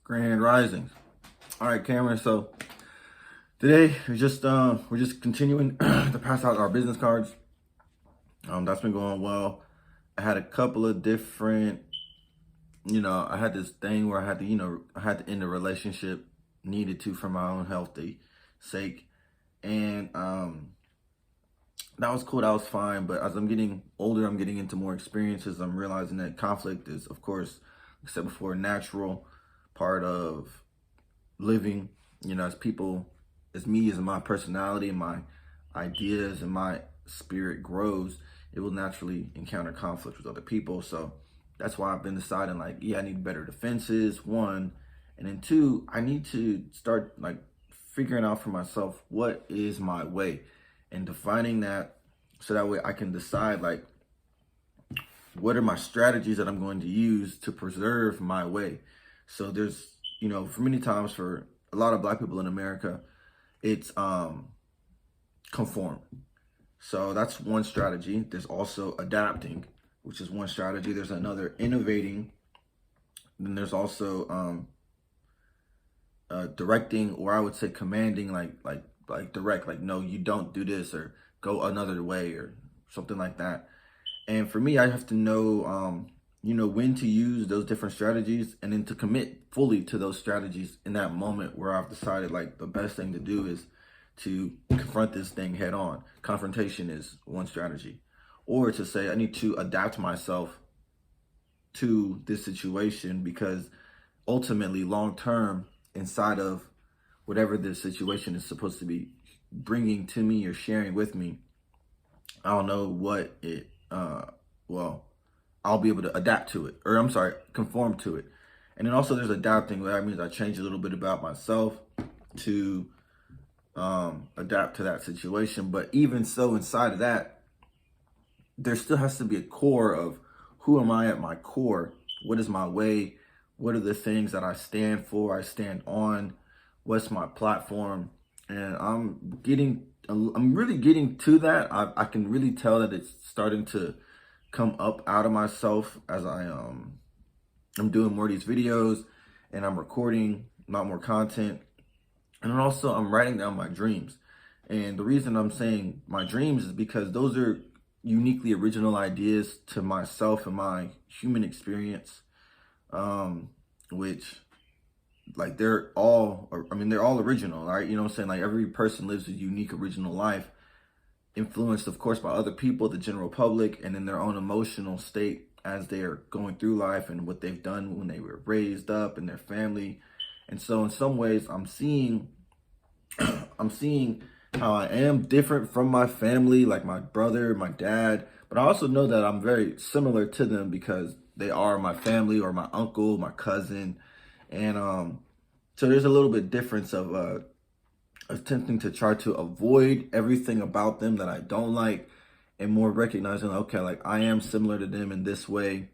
Grand Risings. All right, Cameron. So today we're just continuing to pass out our business cards. That's been going well. I had a couple of different, I had this thing where I had to, I had to end the relationship, needed to for my own healthy sake, and that was cool. That was fine. But as I'm getting older, I'm getting into more experiences. I'm realizing that conflict is, of course, like I said before, a natural part of living, as people, as me, as my personality and my ideas and my spirit grows, it will naturally encounter conflict with other people. So that's why I've been deciding, like, yeah, I need better defenses, one, and then two, I need to start like figuring out for myself what is my way and defining that, so that way I can decide, like, what are my strategies that I'm going to use to preserve my way. So there's, for many times, for a lot of Black people in America, it's conform. So that's one strategy. There's also adapting, which is one strategy. There's another, innovating. Then there's also directing, or I would say commanding, like direct, like, no, you don't do this, or go another way, or something like that. And for me, I have to know, when to use those different strategies, and then to commit fully to those strategies in that moment where I've decided, like, the best thing to do is to confront this thing head on. Confrontation is one strategy. Or to say, I need to adapt myself to this situation, because ultimately, long term, inside of whatever this situation is supposed to be bringing to me or sharing with me, I don't know what it, well, I'll be able to adapt to it, or I'm sorry, conform to it. And then also there's adapting, where that means I change a little bit about myself to adapt to that situation. But even so, inside of that, there still has to be a core of, who am I at my core? What is my way? What are the things that I stand for, I stand on? What's my platform? And I'm really getting to that. I can really tell that it's starting to come up out of myself as I'm doing more of these videos, and I'm recording a lot more content. And then also I'm writing down my dreams. And the reason I'm saying my dreams is because those are uniquely original ideas to myself and my human experience, which, like, they're all original, right? You know what I'm saying? Like, every person lives a unique, original life, influenced, of course, by other people, the general public, and in their own emotional state as they're going through life, and what they've done when they were raised up, and their family. And so in some ways, I'm seeing how I am different from my family, like my brother, my dad, but I also know that I'm very similar to them, because they are my family, or my uncle, my cousin. And so there's a little bit difference of attempting to try to avoid everything about them that I don't like, and more recognizing, okay, like, I am similar to them in this way,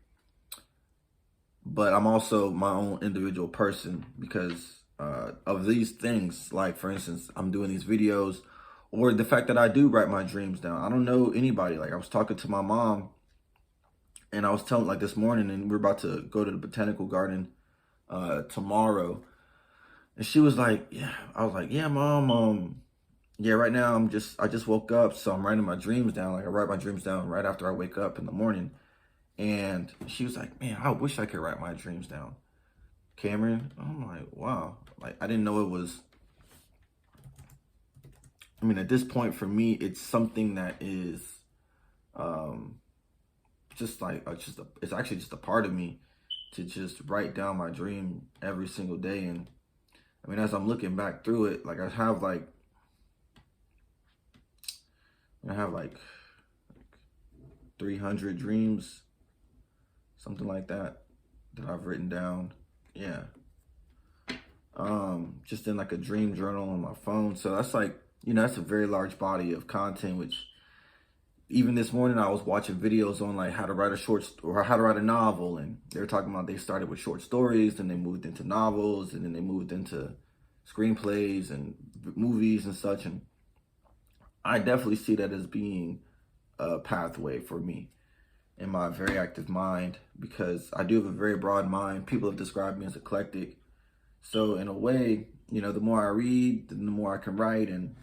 but I'm also my own individual person because of these things. Like, for instance, I'm doing these videos, or the fact that I do write my dreams down. I don't know anybody. Like, I was talking to my mom, and I was telling, like, this morning, and we're about to go to the botanical garden tomorrow. And she was like, yeah, I was like, yeah, mom, yeah, right now I just woke up, so I'm writing my dreams down. Like, I write my dreams down right after I wake up in the morning. And she was like, man, I wish I could write my dreams down, Cameron. I'm like, wow. Like, I didn't know it was, at this point for me, it's something that is just like, it's actually just a part of me to just write down my dream every single day. And as I'm looking back through it, like, I have like 300 dreams, something like that I've written down. Yeah. Just in like a dream journal on my phone. So that's like, that's a very large body of content, which even this morning I was watching videos on, like, how to write how to write a novel. And they were talking about, they started with short stories, then they moved into novels, and then they moved into screenplays and movies and such. And I definitely see that as being a pathway for me in my very active mind, because I do have a very broad mind. People have described me as eclectic. So in a way, you know, the more I read, the more I can write. And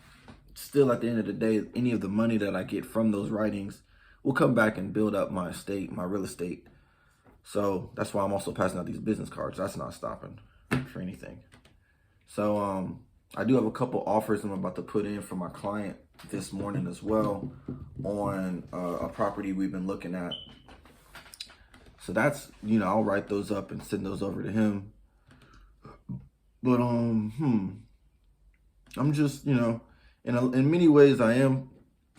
still at the end of the day, any of the money that I get from those writings will come back and build up my estate, my real estate. So that's why I'm also passing out these business cards. That's not stopping for anything. So I do have a couple offers I'm about to put in for my client this morning as well on a property we've been looking at. So that's, you know, I'll write those up and send those over to him. But I'm just, you know, in many ways I am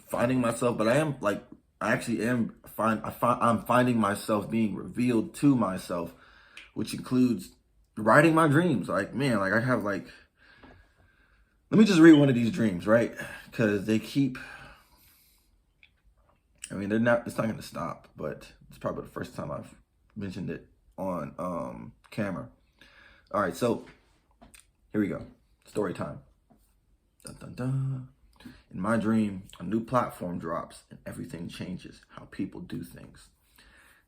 finding myself, but I am like, I actually am I'm finding myself being revealed to myself, which includes writing my dreams. Like, man, like I have like, let me just read one of these dreams, right? Because they keep, I mean, it's not going to stop, but it's probably the first time I've mentioned it on camera. All right, so here we go. Story time. Dun, dun, dun. In my dream, a new platform drops and everything changes how people do things.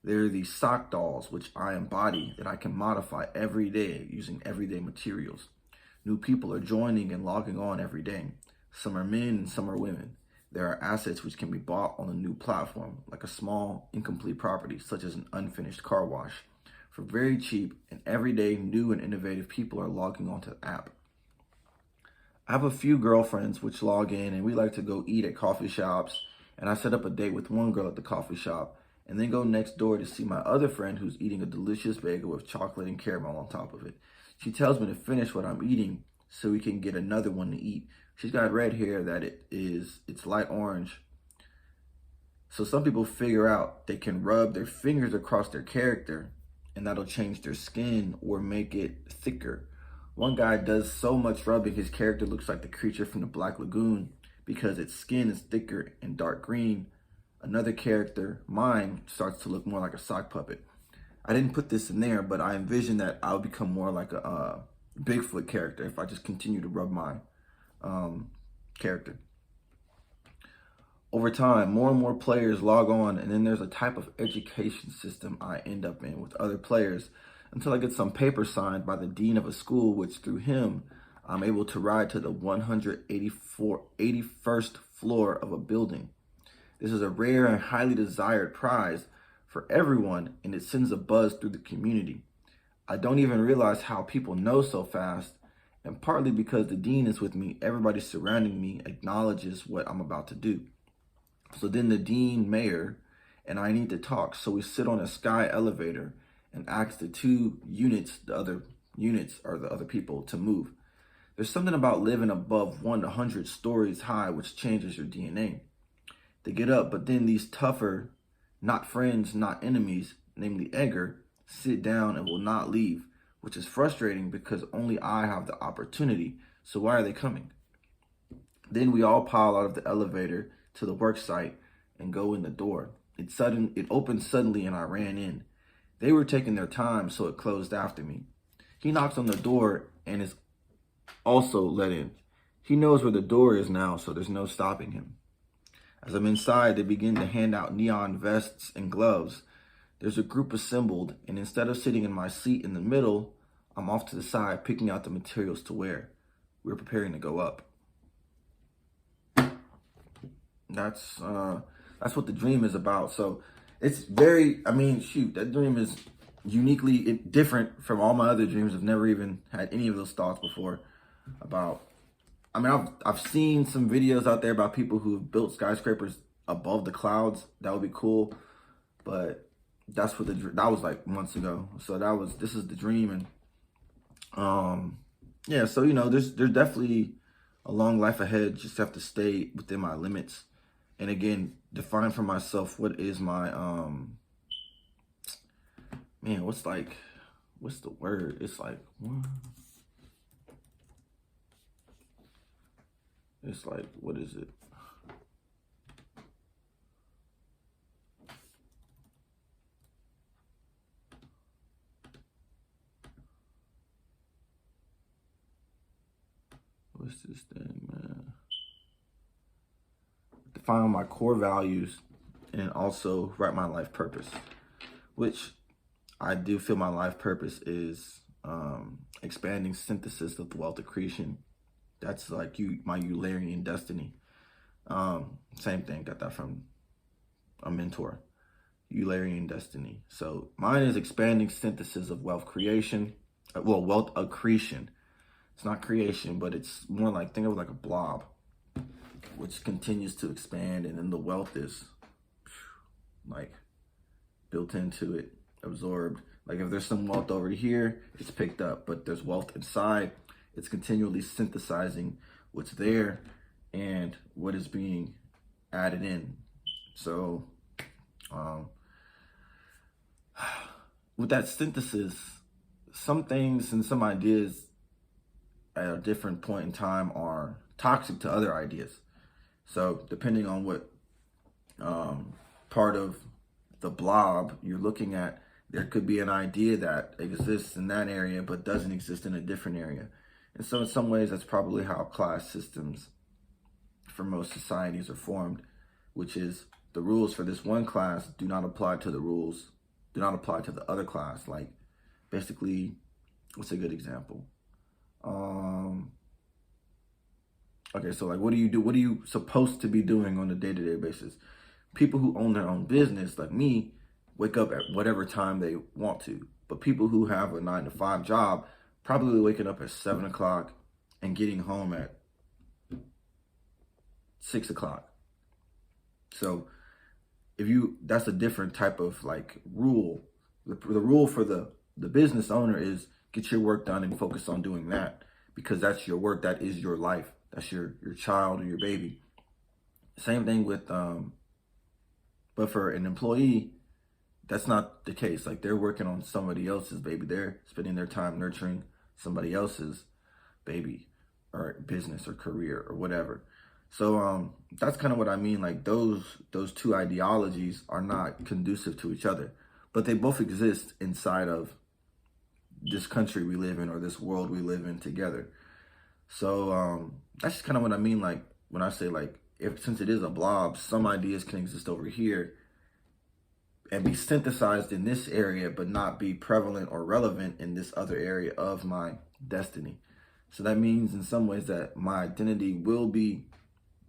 There are these sock dolls which I embody that I can modify every day using everyday materials. New people are joining and logging on every day. Some are men and some are women. There are assets which can be bought on the new platform, like a small, incomplete property, such as an unfinished car wash, for very cheap, and every day new and innovative people are logging onto the app. I have a few girlfriends which log in and we like to go eat at coffee shops, and I set up a date with one girl at the coffee shop and then go next door to see my other friend who's eating a delicious bagel with chocolate and caramel on top of it. She tells me to finish what I'm eating so we can get another one to eat. She's got red hair that it's light orange. So some people figure out they can rub their fingers across their character and that'll change their skin or make it thicker. One guy does so much rubbing, his character looks like the creature from the Black Lagoon because its skin is thicker and dark green. Another character, mine, starts to look more like a sock puppet. I didn't put this in there, but I envision that I'll become more like a Bigfoot character if I just continue to rub my character. Over time, more and more players log on, and then there's a type of education system I end up in with other players until I get some paper signed by the dean of a school, which through him, I'm able to ride to the 81st floor of a building. This is a rare and highly desired prize for everyone, and it sends a buzz through the community. I don't even realize how people know so fast, and partly because the dean is with me, everybody surrounding me acknowledges what I'm about to do. So then the dean, mayor, and I need to talk, so we sit on a sky elevator and ask the other units or the other people to move. There's something about living above 1 to 100 stories high which changes your DNA. They get up, but then these tougher, not friends, not enemies, namely Edgar, sit down and will not leave, which is frustrating because only I have the opportunity, so why are they coming? Then we all pile out of the elevator to the work site and go in the door. It opened suddenly and I ran in. They were taking their time, so it closed after me. He knocks on the door and is also let in. He knows where the door is now, so there's no stopping him. As I'm inside, they begin to hand out neon vests and gloves. There's a group assembled, and instead of sitting in my seat in the middle, I'm off to the side picking out the materials to wear. We're preparing to go up. That's what the dream is about. So it's very, I mean, shoot, that dream is uniquely different from all my other dreams. I've never even had any of those thoughts before about, I mean, I've seen some videos out there about people who have built skyscrapers above the clouds. That would be cool. But that's what that was like months ago. So this is the dream. And yeah, so, you know, there's definitely a long life ahead. Just have to stay within my limits. And again, define for myself what is my, man, what's the word? It's like, it's like, what is it? What's this thing, man? Define my core values and also write my life purpose, which I do feel my life purpose is expanding synthesis of the wealth accretion. That's like my Eulerian destiny. Same thing, got that from a mentor. Eulerian destiny. So mine is expanding synthesis of wealth creation. Well, wealth accretion. It's not creation, but it's more like, think of it like a blob, which continues to expand, and then the wealth is like built into it, absorbed. Like if there's some wealth over here, it's picked up, but there's wealth inside. It's continually synthesizing what's there and what is being added in. So with that synthesis, some things and some ideas at a different point in time are toxic to other ideas. So depending on what part of the blob you're looking at, there could be an idea that exists in that area but doesn't exist in a different area. And so in some ways, that's probably how class systems for most societies are formed, which is the rules for this one class do not apply to the other class. Like basically, what's a good example? Okay, so like, what do you do? What are you supposed to be doing on a day-to-day basis? People who own their own business, like me, wake up at whatever time they want to. But people who have a 9-to-5 job, probably waking up at 7 o'clock and getting home at 6 o'clock. So that's a different type of like rule. The rule for the business owner is get your work done and focus on doing that, because that's your work. That is your life. That's your child or your baby. Same thing with, but for an employee, that's not the case. Like they're working on somebody else's baby. They're spending their time nurturing somebody else's baby or business or career or whatever. So that's kind of what I mean. Like those two ideologies are not conducive to each other, but they both exist inside of this country we live in, or this world we live in together. So that's just kind of what I mean. Like when I say like, since it is a blob, some ideas can exist over here and be synthesized in this area, but not be prevalent or relevant in this other area of my destiny. So that means in some ways that my identity will be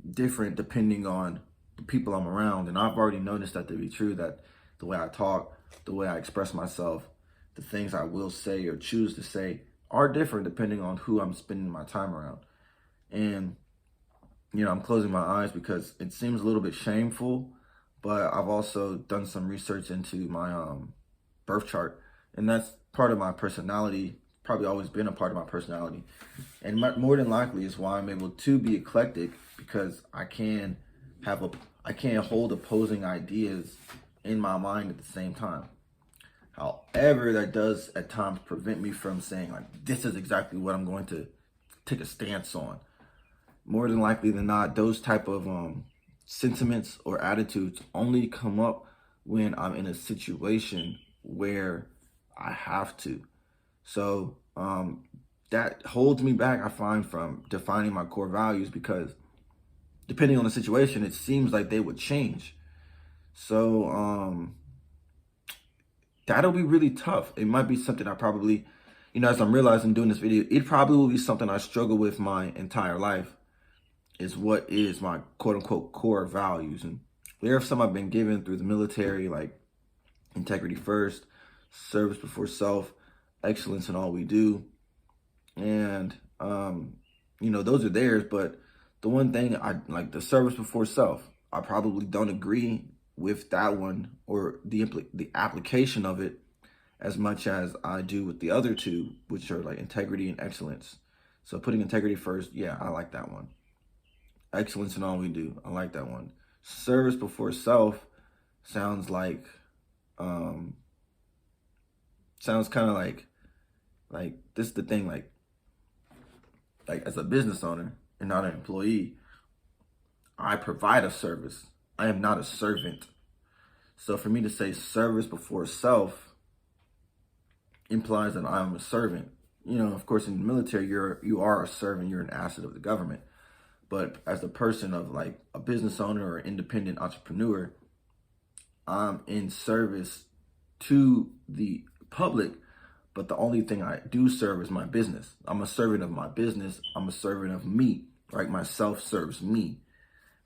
different depending on the people I'm around. And I've already noticed that to be true, that the way I talk, the way I express myself, the things I will say or choose to say are different depending on who I'm spending my time around. And, I'm closing my eyes because it seems a little bit shameful, but I've also done some research into my birth chart, and that's part of my personality, probably always been a part of my personality. And more than likely is why I'm able to be eclectic, because I can hold opposing ideas in my mind at the same time. However, that does at times prevent me from saying like, this is exactly what I'm going to take a stance on. More than likely than not, those type of sentiments or attitudes only come up when I'm in a situation where I have to. So that holds me back, I find, from defining my core values, because depending on the situation, it seems like they would change. So that'll be really tough. It might be something I probably, as I'm realizing doing this video, it probably will be something I struggle with my entire life, is what is my quote unquote core values. And there are some I've been given through the military, like integrity first, service before self, excellence in all we do. And, those are theirs. But the one thing I like, the service before self, I probably don't agree with that one, or the application of it, as much as I do with the other two, which are like integrity and excellence. So putting integrity first, yeah, I like that one. Excellence in all we do, I like that one. Service before self sounds like, sounds kind of like this is the thing, like as a business owner and not an employee, I provide a service. I am not a servant. So for me to say service before self implies that I'm a servant. Of course, in the military, you are a servant. You're an asset of the government. But as a person of like a business owner or independent entrepreneur, I'm in service to the public, but the only thing I do serve is my business. I'm a servant of my business. I'm a servant of me, right? Myself serves me,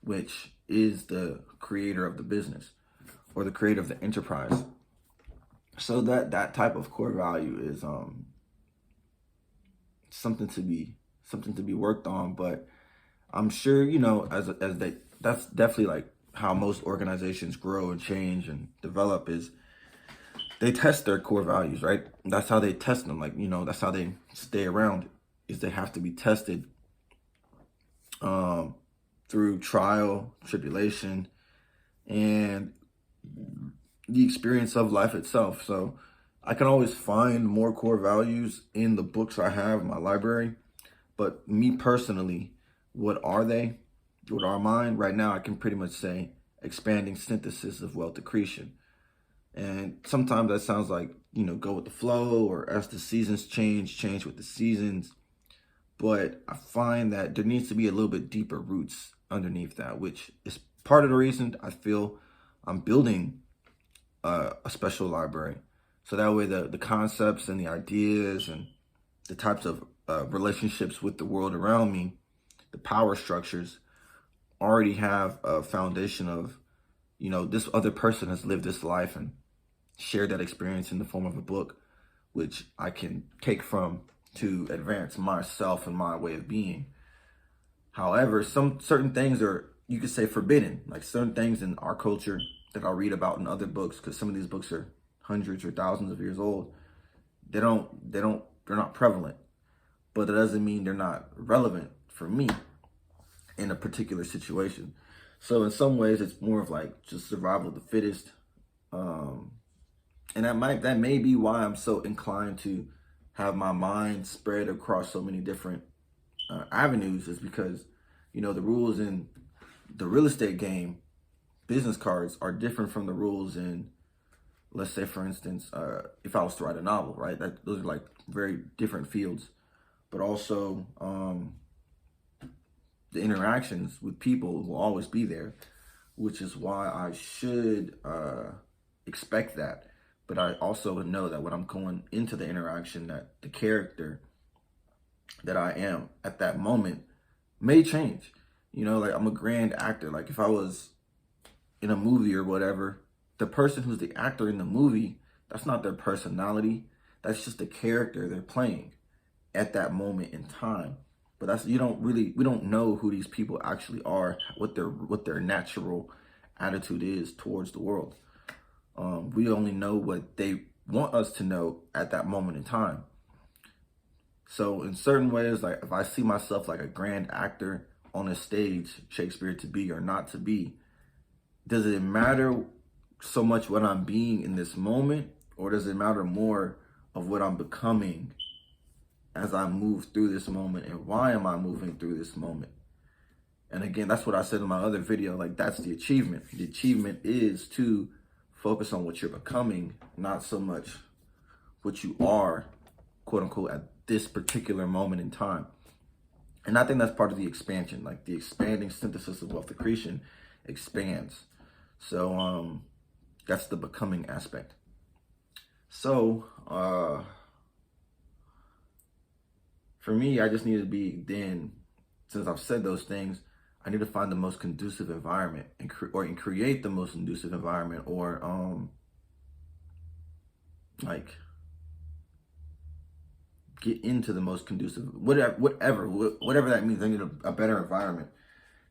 which is the creator of the business or the creator of the enterprise. So that type of core value is something to be worked on. But I'm sure, you know, that's definitely like how most organizations grow and change and develop, is they test their core values, right? That's how they test them. Like, you know, that's how they stay around, is they have to be tested through trial, tribulation, and the experience of life itself. So I can always find more core values in the books I have in my library. But me personally, what are they? What are mine? Right now, I can pretty much say expanding synthesis of wealth accretion. And sometimes that sounds like, you know, go with the flow, or as the seasons change with the seasons. But I find that there needs to be a little bit deeper roots underneath that, which is part of the reason I feel I'm building a special library. So that way the concepts and the ideas and the types of relationships with the world around me, the power structures, already have a foundation of, you know, this other person has lived this life and shared that experience in the form of a book, which I can take from to advance myself and my way of being. However, some certain things are, you could say, forbidden, like certain things in our culture that I'll read about in other books, because some of these books are hundreds or thousands of years old. They're not prevalent, but that doesn't mean they're not relevant for me in a particular situation. So in some ways, it's more of like just survival of the fittest. And that may be why I'm so inclined to have my mind spread across so many different avenues, is because, you know, the rules in the real estate game, business cards, are different from the rules in, let's say, for instance, if I was to write a novel, right? Those are like very different fields. But also, the interactions with people will always be there, which is why I should expect that. But I also know that when I'm going into the interaction, that the character that I am at that moment may change. You know, like, I'm a grand actor. Like, if I was in a movie or whatever, the person who's the actor in the movie, that's not their personality. That's just the character they're playing at that moment in time. But we don't know who these people actually are, what their natural attitude is towards the world. We only know what they want us to know at that moment in time. So in certain ways, like, if I see myself like a grand actor on a stage, Shakespeare to be or not to be, does it matter so much what I'm being in this moment, or does it matter more of what I'm becoming as I move through this moment, and why am I moving through this moment? And again, that's what I said in my other video, like, that's the achievement. The achievement is to focus on what you're becoming, not so much what you are, quote unquote, at this particular moment in time. And I think that's part of the expansion, like the expanding synthesis of wealth accretion expands. So that's the becoming aspect. So for me, I just need to be, then, since I've said those things, I need to find the most conducive environment and create the most conducive environment, or like get into the most conducive, whatever that means. I need a better environment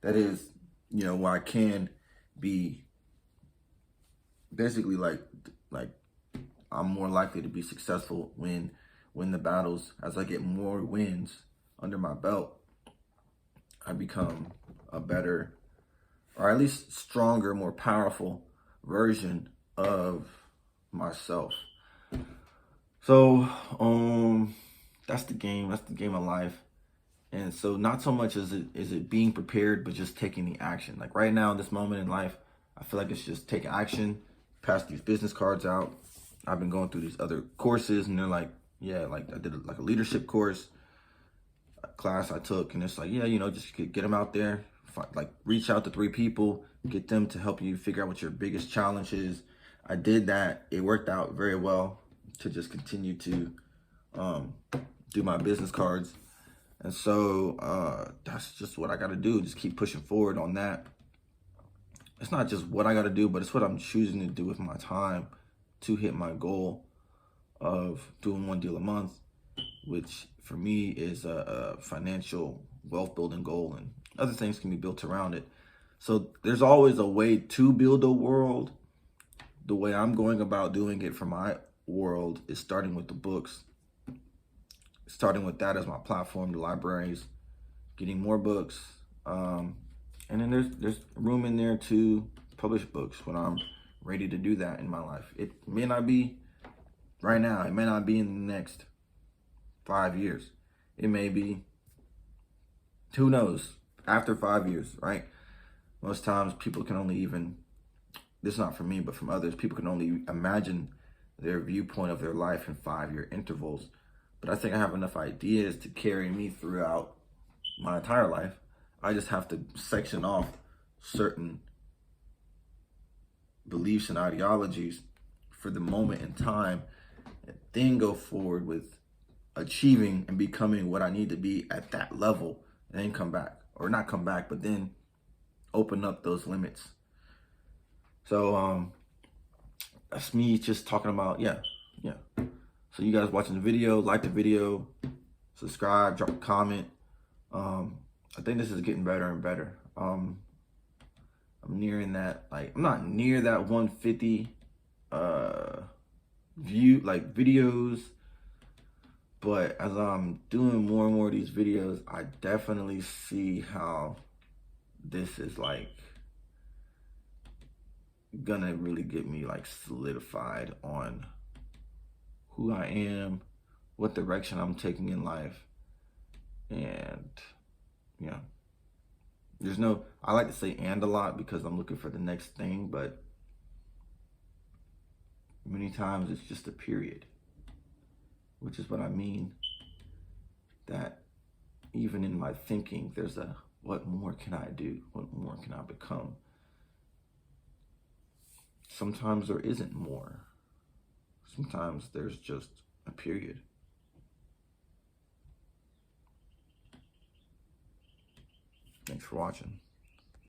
that is, you know, where I can be basically like I'm more likely to be successful when win the battles. As I get more wins under my belt, I become a better, or at least stronger, more powerful version of myself. So that's the game. That's the game of life. And so not so much is it being prepared, but just taking the action. Like, right now in this moment in life, I feel like it's just take action, pass these business cards out. I've been going through these other courses, and they're like, yeah, like, I did a leadership course, a class I took, and it's like, yeah, you know, just get them out there, like, reach out to 3 people, get them to help you figure out what your biggest challenge is. I did that. It worked out very well to just continue to do my business cards. And so that's just what I got to do. Just keep pushing forward on that. It's not just what I got to do, but it's what I'm choosing to do with my time to hit my goal of doing one deal a month, which for me is a financial wealth building goal, and other things can be built around it. So there's always a way to build a world. The way I'm going about doing it for my world is starting with the books, starting with that as my platform, the libraries, getting more books. And then there's room in there to publish books when I'm ready to do that in my life. It may not be right now. It may not be in the next 5 years. It may be, who knows, after 5 years, right? Most times people can only even, this is not from me, but from others, people can only imagine their viewpoint of their life in 5-year intervals. But I think I have enough ideas to carry me throughout my entire life. I just have to section off certain beliefs and ideologies for the moment in time, and then go forward with achieving and becoming what I need to be at that level, and then come back, or not come back, but then open up those limits. So that's me just talking about, yeah. So you guys watching the video, like the video, subscribe, drop a comment. I think this is getting better and better. I'm nearing that, like, I'm not near that 150 view, like, videos, but as I'm doing more and more of these videos, I definitely see how this is like gonna really get me like solidified on who I am, what direction I'm taking in life. And yeah, I like to say and a lot because I'm looking for the next thing, but many times it's just a period, which is what I mean, that even in my thinking, there's a, what more can I do? What more can I become? Sometimes there isn't more. Sometimes there's just a period. Thanks for watching.